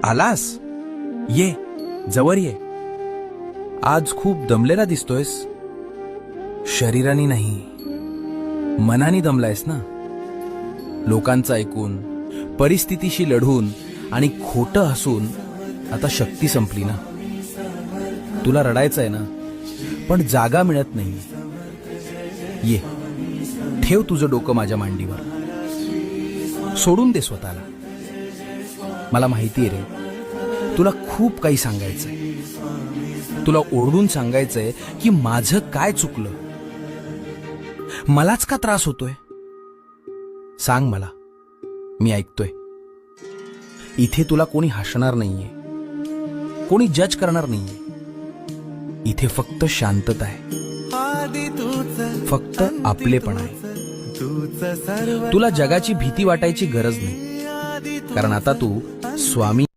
आलास? ये, जवळ ये. आज खूप दमलेला दिसतोयस. शरीराने नाही, मनाने दमलायस ना. लोकांचं ऐकून, परिस्थितीशी लढून आणि खोटं हसून आता शक्ती संपली ना. तुला रडायचं आहे ना, पण जागा मिळत नाही. ये, ठेव तुझं डोकं माझ्या मांडीवर. सोडून दे स्वतःला. मला माहिती आहे रे, तुला खूप काही सांगायचंय. तुला ओरडून सांगायचंय की माझं काय चुकलं, मलाच का त्रास होतोय. सांग मला, मी ऐकतोय. इथे तुला कोणी हसणार नाहीये, कोणी जज करणार नाहीये. इथे फक्त शांतता आहे, फक्त आपलेपण आहे. तुला जगाची भीती वाटायची गरज नाही, कारण आता तू स्वामी